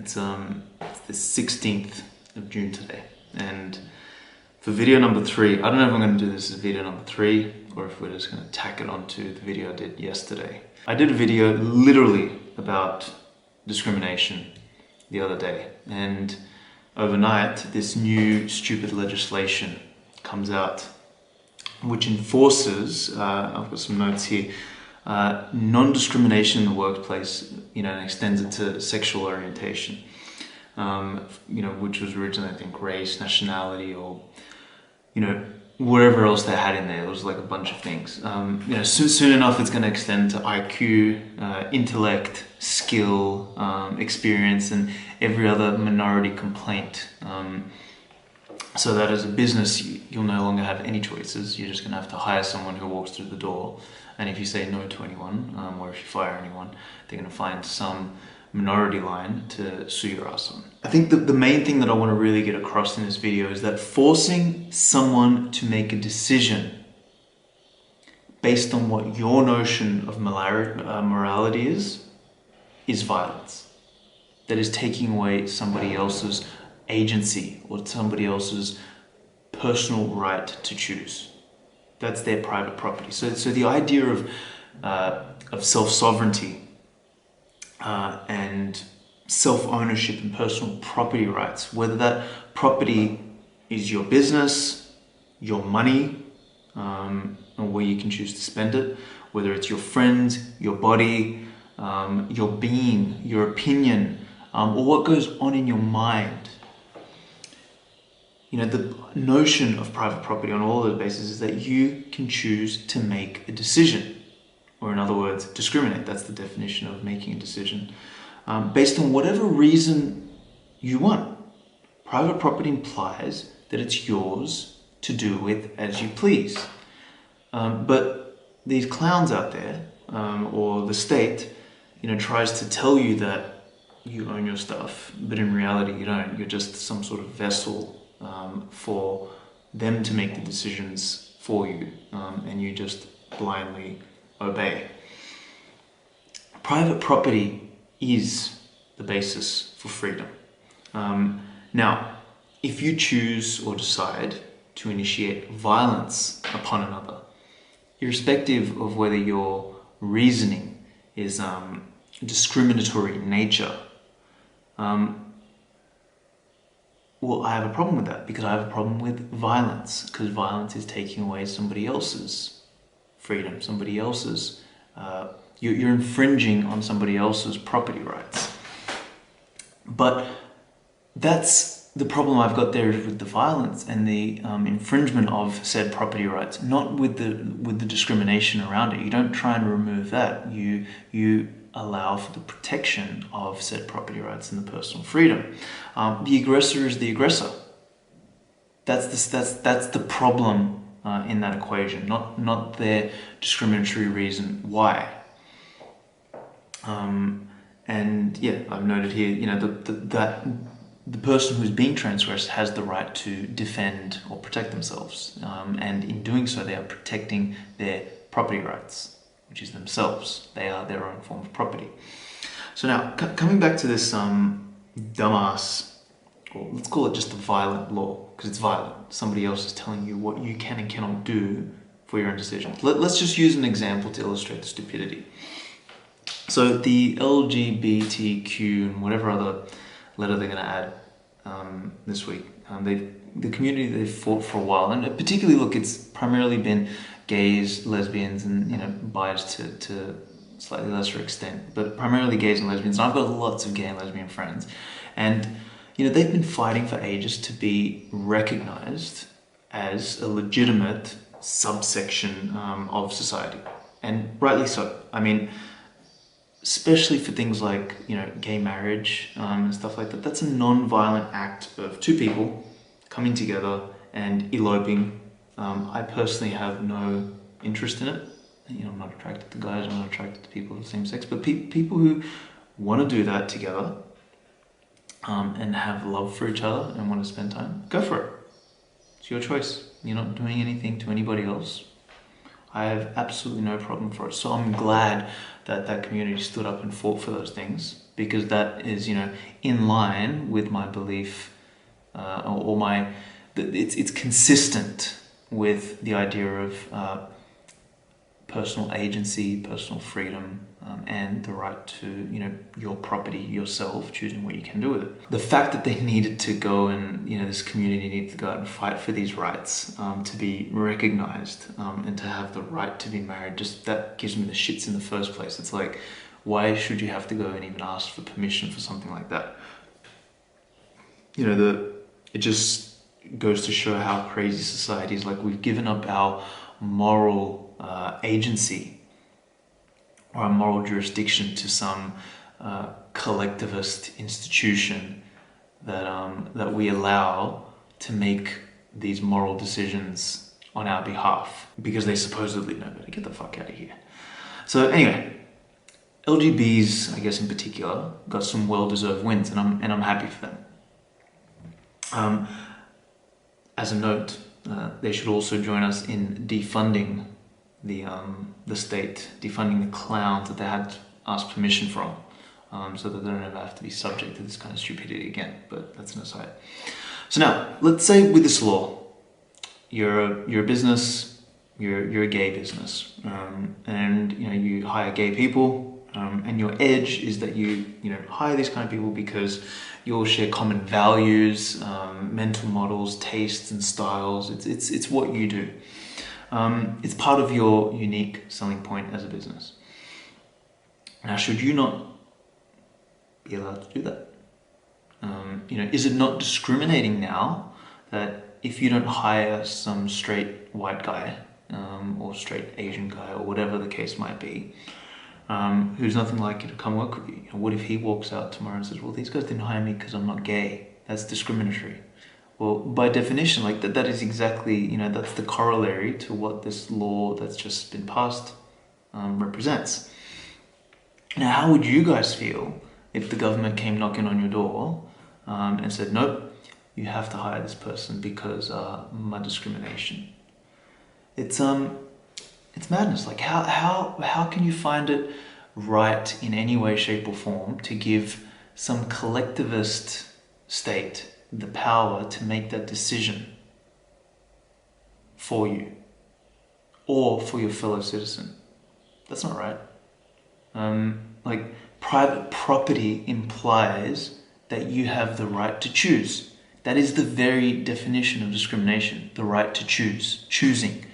It's the 16th of June today, and for video number 3, I don't know if I'm going to do this as video number 3 or if we're just going to tack it onto the video I did yesterday. I did a video literally about discrimination the other day, and overnight this new stupid legislation comes out which enforces, I've got some notes here, non-discrimination in the workplace, and extends it to sexual orientation, which was originally, I think, race, nationality, or, whatever else they had in there. It was like a bunch of things. Soon enough it's going to extend to IQ, intellect, skill, experience, and every other minority complaint. So that as a business, you'll no longer have any choices. You're just going to have to hire someone who walks through the door. And if you say no to anyone, or if you fire anyone, they're going to find some minority line to sue your ass on. I think that the main thing that I want to really get across in this video is that forcing someone to make a decision based on what your notion of morality is violence. That is taking away somebody else's agency or somebody else's personal right to choose. That's their private property. So the idea of self-sovereignty and self-ownership and personal property rights, whether that property is your business, your money, or where you can choose to spend it, whether it's your friends, your body, your being, your opinion, or what goes on in your mind. The notion of private property on all of those bases is that you can choose to make a decision, or in other words, discriminate. That's the definition of making a decision, based on whatever reason you want. Private property implies that it's yours to do with as you please. But these clowns out there, or the state, tries to tell you that you own your stuff, but in reality you don't. You're just some sort of vessel for them to make the decisions for you, and you just blindly obey. Private property is the basis for freedom. Now, if you choose or decide to initiate violence upon another, irrespective of whether your reasoning is discriminatory in nature, well, I have a problem with that, because I have a problem with violence, because violence is taking away somebody else's freedom, somebody else's, you're infringing on somebody else's property rights. But that's the problem I've got there with the violence and the infringement of said property rights, not with the discrimination around it. You don't try and remove that. You allow for the protection of said property rights and the personal freedom. The aggressor is the aggressor. That's the problem in that equation, not their discriminatory reason why. And yeah, I've noted here, that the person who's being transgressed has the right to defend or protect themselves, and in doing so, they are protecting their property rights, which is themselves. They are their own form of property. So now, coming back to this dumbass, or let's call it just a violent law, because it's violent. Somebody else is telling you what you can and cannot do for your own decisions. Let's just use an example to illustrate the stupidity. So the LGBTQ and whatever other letter they're going to add this week, the community, they've fought for a while, and particularly, look, it's primarily been gays, lesbians, and biased to slightly lesser extent, but primarily gays and lesbians. And I've got lots of gay and lesbian friends, and they've been fighting for ages to be recognized as a legitimate subsection of society, and rightly so. I mean, especially for things like gay marriage and stuff like that. That's a non-violent act of two people coming together and eloping. I personally have no interest in it. I'm not attracted to guys, I'm not attracted to people of the same sex, but people who want to do that together and have love for each other and want to spend time, go for it. It's your choice. You're not doing anything to anybody else. I have absolutely no problem for it. So I'm glad that that community stood up and fought for those things, because that is, you know, in line with my belief, or my, it's consistent with the idea of personal agency, personal freedom, and the right to, you know, your property, yourself, choosing what you can do with it. The fact that they needed to go and, you know, this community needed to go out and fight for these rights, to be recognized, and to have the right to be married, just that gives me the shits in the first place. It's like, why should you have to go and even ask for permission for something like that? You know, it just goes to show how crazy society is. Like, we've given up our moral agency or our moral jurisdiction to some collectivist institution that we allow to make these moral decisions on our behalf because they supposedly know better. Get the fuck out of here. So anyway, LGBs, I guess in particular, got some well-deserved wins, and I'm happy for them. As a note, they should also join us in defunding the state, defunding the clowns that they had to ask permission from, so that they don't ever have to be subject to this kind of stupidity again. But that's an aside. So now, let's say with this law, you're a business, you're a gay business, and you know, you hire gay people, and your edge is that you hire these kind of people because you all share common values, mental models, tastes and styles. It's what you do. It's part of your unique selling point as a business. Now, should you not be allowed to do that? Is it not discriminating now that if you don't hire some straight white guy, or straight Asian guy, or whatever the case might be, who's nothing like you to come work with you? What if he walks out tomorrow and says, well, these guys didn't hire me because I'm not gay? That's discriminatory. Well, by definition, like that is exactly, that's the corollary to what this law that's just been passed represents. Now, how would you guys feel if the government came knocking on your door and said, nope, you have to hire this person because my discrimination? It's madness. Like, how can you find it right in any way, shape or form to give some collectivist state the power to make that decision for you or for your fellow citizen? That's not right. Like, private property implies that you have the right to choose. That is the very definition of discrimination, the right to choose, choosing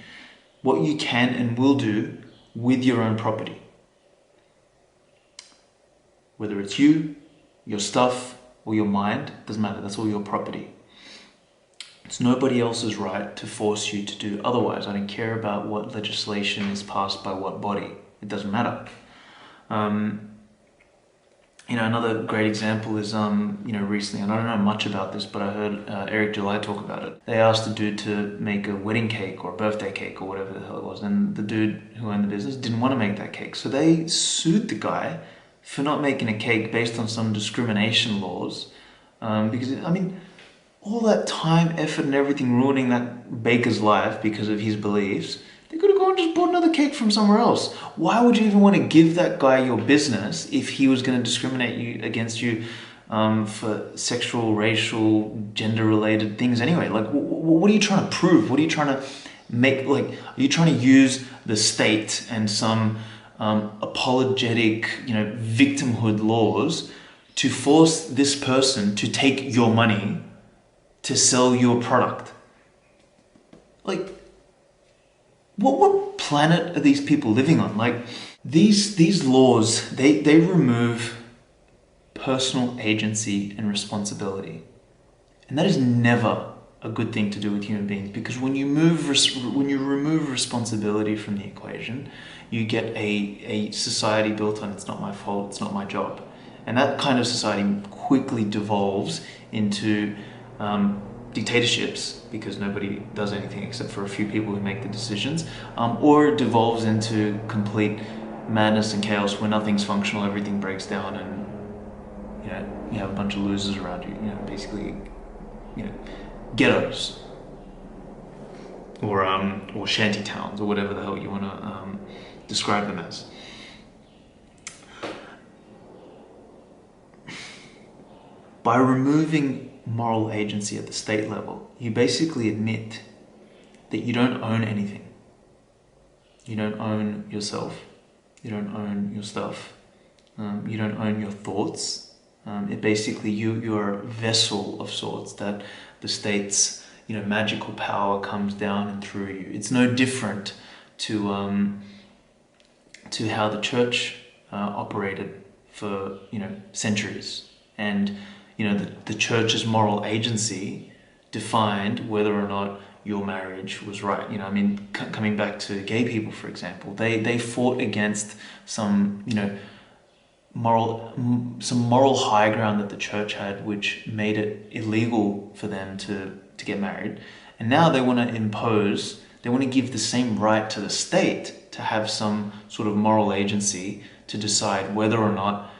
what you can and will do with your own property. Whether it's you, your stuff, or your mind, doesn't matter, that's all your property. It's nobody else's right to force you to do otherwise. I don't care about what legislation is passed by what body. It doesn't matter. Another great example is, recently, and I don't know much about this, but I heard Eric July talk about it. They asked the dude to make a wedding cake or a birthday cake or whatever the hell it was, and the dude who owned the business didn't want to make that cake. So they sued the guy for not making a cake based on some discrimination laws, because, all that time, effort and everything ruining that baker's life because of his beliefs, they could have gone and just bought another cake from somewhere else. Why would you even want to give that guy your business if he was going to discriminate against you for sexual, racial, gender-related things anyway? Like, what are you trying to prove? What are you trying to make? Like, are you trying to use the state and some apologetic, victimhood laws to force this person to take your money to sell your product? Like, what planet are these people living on? Like, these laws, they remove personal agency and responsibility. And that is never a good thing to do with human beings, because when you remove responsibility from the equation, you get a society built on, it's not my fault, it's not my job. And that kind of society quickly devolves into dictatorships, because nobody does anything except for a few people who make the decisions, or it devolves into complete madness and chaos where nothing's functional, everything breaks down, and you have a bunch of losers around you, basically ghettos. or shanty towns, or whatever the hell you want to describe them as. By removing moral agency at the state level, you basically admit that you don't own anything. You don't own yourself. You don't own your stuff. You don't own your thoughts. It basically, you're a vessel of sorts that the state's magical power comes down and through you. It's no different to how the church operated for centuries, and the church's moral agency defined whether or not your marriage was right. Coming back to gay people, for example, they fought against some moral high ground that the church had, which made it illegal for them to get married. And now they want to give the same right to the state to have some sort of moral agency to decide whether or not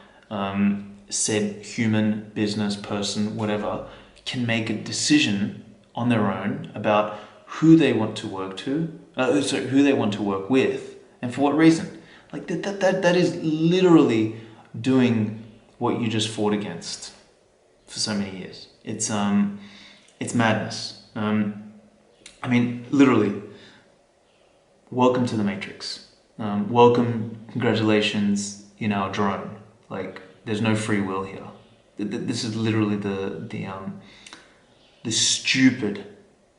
said human, business, person, whatever, can make a decision on their own about who they want to work with, and for what reason. Like that is literally doing what you just fought against for so many years. It's madness. Literally, welcome to the Matrix. Welcome, congratulations, you're now a drone. Like, there's no free will here. This is literally the stupid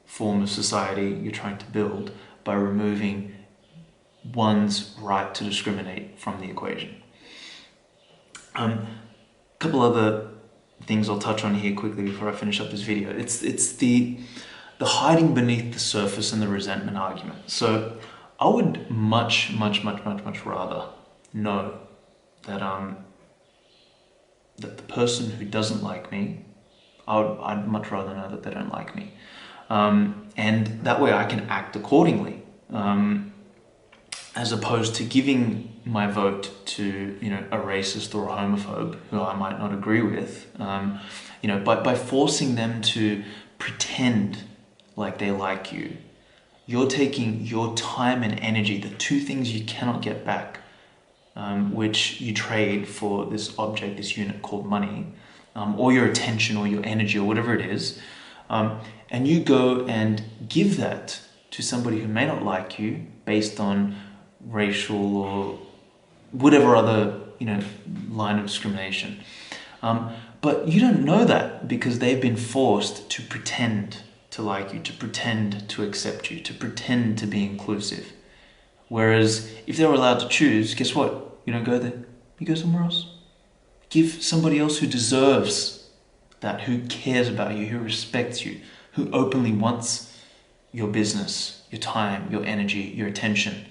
form of society you're trying to build by removing one's right to discriminate from the equation. A couple other things I'll touch on here quickly before I finish up this video. It's the hiding beneath the surface and the resentment argument. So I would much rather know that that the person who doesn't like me, I'd much rather know that they don't like me, and that way I can act accordingly, as opposed to giving my vote to a racist or a homophobe who I might not agree with, by forcing them to pretend like they like you. You're taking your time and energy, the two things you cannot get back, which you trade for this object, this unit called money, or your attention or your energy or whatever it is, and you go and give that to somebody who may not like you based on racial or whatever other line of discrimination, but you don't know that because they've been forced to pretend to like you, to pretend to accept you, to pretend to be inclusive. Whereas if they were allowed to choose, guess what? You don't go there. You go somewhere else. Give somebody else who deserves that, who cares about you, who respects you, who openly wants your business, your time, your energy, your attention.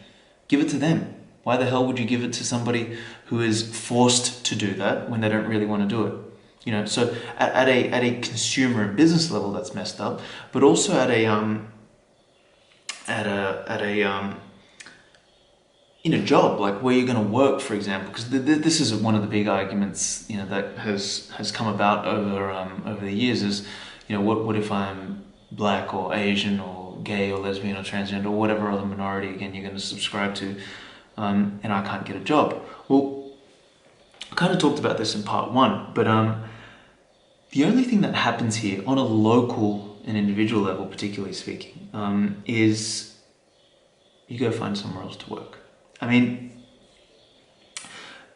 Give it to them. Why the hell would you give it to somebody who is forced to do that when they don't really want to do it? So at a consumer and business level, that's messed up, but also at a job, like where you're going to work, for example, because this is one of the big arguments that has come about over the years is what if I'm black or Asian or gay or lesbian or transgender or whatever other minority again you're going to subscribe to, and I can't get a job. Well, I kind of talked about this in part one, but the only thing that happens here on a local and individual level, particularly speaking, is you go find somewhere else to work.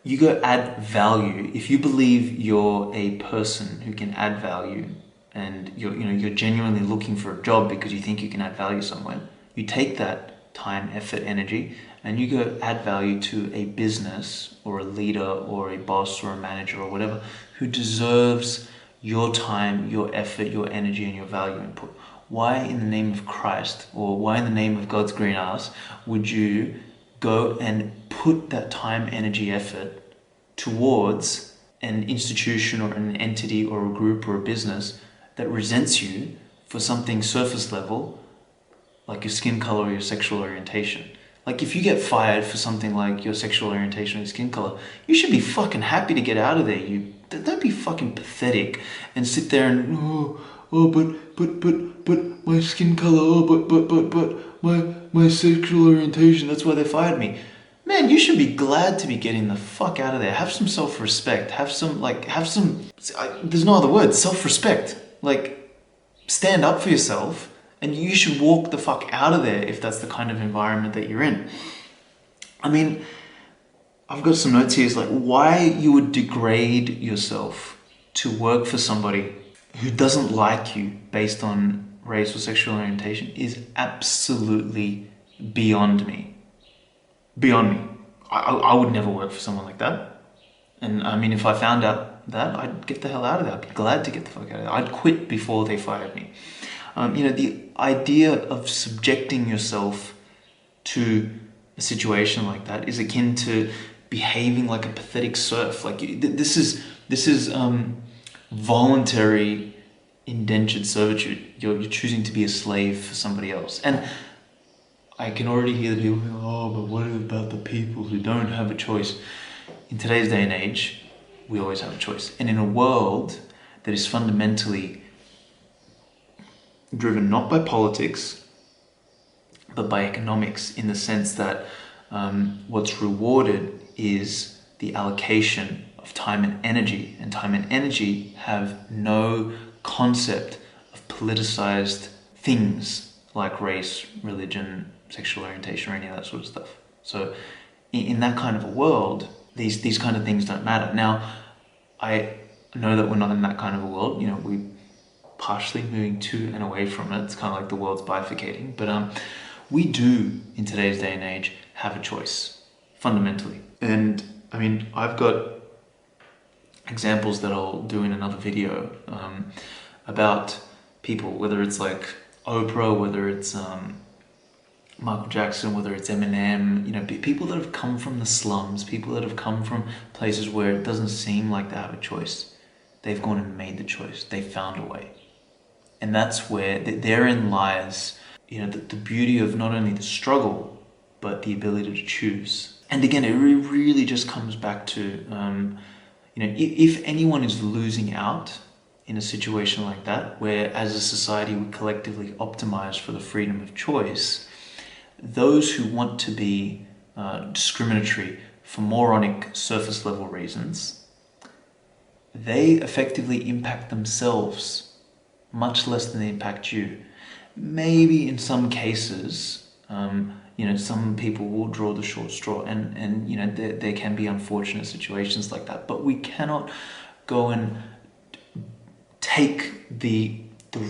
You go add value. If you believe you're a person who can add value and you're genuinely looking for a job because you think you can add value somewhere, you take that time, effort, energy, and you go add value to a business or a leader or a boss or a manager or whatever who deserves your time, your effort, your energy, and your value input. Why in the name of Christ, or why in the name of God's green ass, would you go and put that time, energy, effort towards an institution or an entity or a group or a business that resents you for something surface level, like your skin color or your sexual orientation? Like, if you get fired for something like your sexual orientation or your skin color, you should be fucking happy to get out of there. Don't be fucking pathetic and sit there and but but my skin color, but my sexual orientation, that's why they fired me. Man, you should be glad to be getting the fuck out of there. Have some self-respect. There's no other word, self-respect. Like, stand up for yourself, and you should walk the fuck out of there if that's the kind of environment that you're in. I mean, I've got some notes here. It's like, why you would degrade yourself to work for somebody who doesn't like you based on race or sexual orientation is absolutely beyond me. Beyond me. I would never work for someone like that. And I mean, if I found out that, I'd get the hell out of there. I'd be glad to get the fuck out of there. I'd quit before they fired me. The idea of subjecting yourself to a situation like that is akin to behaving like a pathetic serf. Like, this is voluntary indentured servitude. You're choosing to be a slave for somebody else. And I can already hear the people going, oh, but what about the people who don't have a choice? In today's day and age, we always have a choice. And in a world that is fundamentally driven not by politics, but by economics, in the sense that what's rewarded is the allocation of time and time and energy have no concept of politicized things like race, religion, sexual orientation, or any of that sort of stuff. So in that kind of a world, these kind of things don't matter. Now, I know that we're not in that kind of a world. We're partially moving to and away from it. It's kind of like the world's bifurcating. But we do, in today's day and age, have a choice, fundamentally. And I mean, I've got examples that I'll do in another video about people, whether it's like Oprah, whether it's Michael Jackson, whether it's Eminem, people that have come from the slums, people that have come from places where it doesn't seem like they have a choice. They've gone and made the choice. They found a way. And that's where, therein lies, the beauty of not only the struggle, but the ability to choose. And again, it really just comes back to, if anyone is losing out in a situation like that, where as a society we collectively optimize for the freedom of choice, those who want to be discriminatory for moronic surface level reasons, they effectively impact themselves much less than they impact you. Maybe in some cases, some people will draw the short straw, and there can be unfortunate situations like that, but we cannot go and take the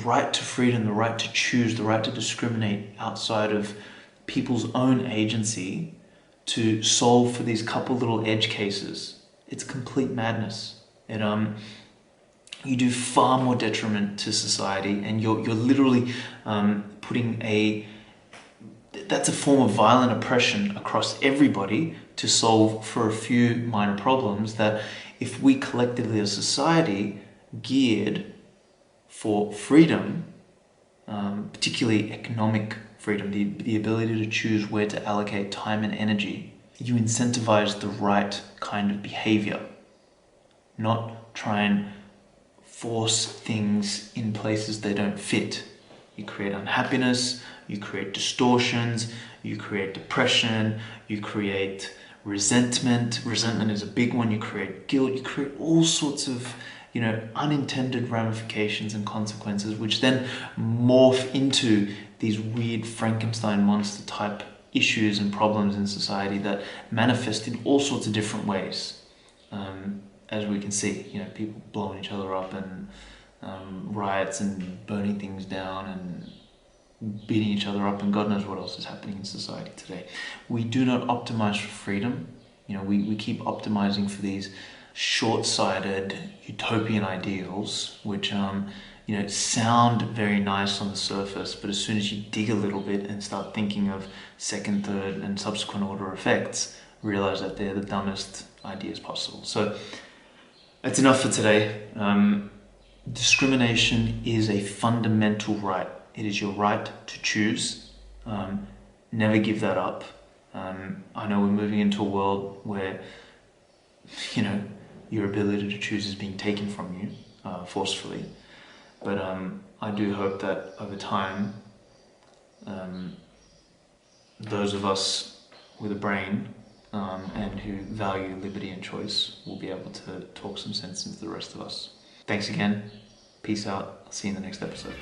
right to freedom, the right to choose, the right to discriminate outside of people's own agency to solve for these couple little edge cases. It's complete madness. You do far more detriment to society, and you're literally putting that's a form of violent oppression across everybody to solve for a few minor problems that, if we collectively as society geared for freedom, particularly economic freedom, the ability to choose where to allocate time and energy, you incentivize the right kind of behavior, not try and force things in places they don't fit. You create unhappiness, you create distortions, you create depression, you create resentment. Resentment is a big one. You create guilt, you create all sorts of unintended ramifications and consequences, which then morph into these weird Frankenstein monster type issues and problems in society that manifest in all sorts of different ways. As we can see, people blowing each other up, and riots and burning things down and beating each other up, and God knows what else is happening in society today. We do not optimize for freedom. We keep optimizing for these short-sighted utopian ideals, which sound very nice on the surface, but as soon as you dig a little bit and start thinking of second, third, and subsequent order effects, realize that they're the dumbest ideas possible. So that's enough for today. Discrimination is a fundamental right. It is your right to choose. Never give that up. I know we're moving into a world where your ability to choose is being taken from you forcefully. But I do hope that over time, those of us with a brain and who value liberty and choice will be able to talk some sense into the rest of us. Thanks again. Peace out. I'll see you in the next episode.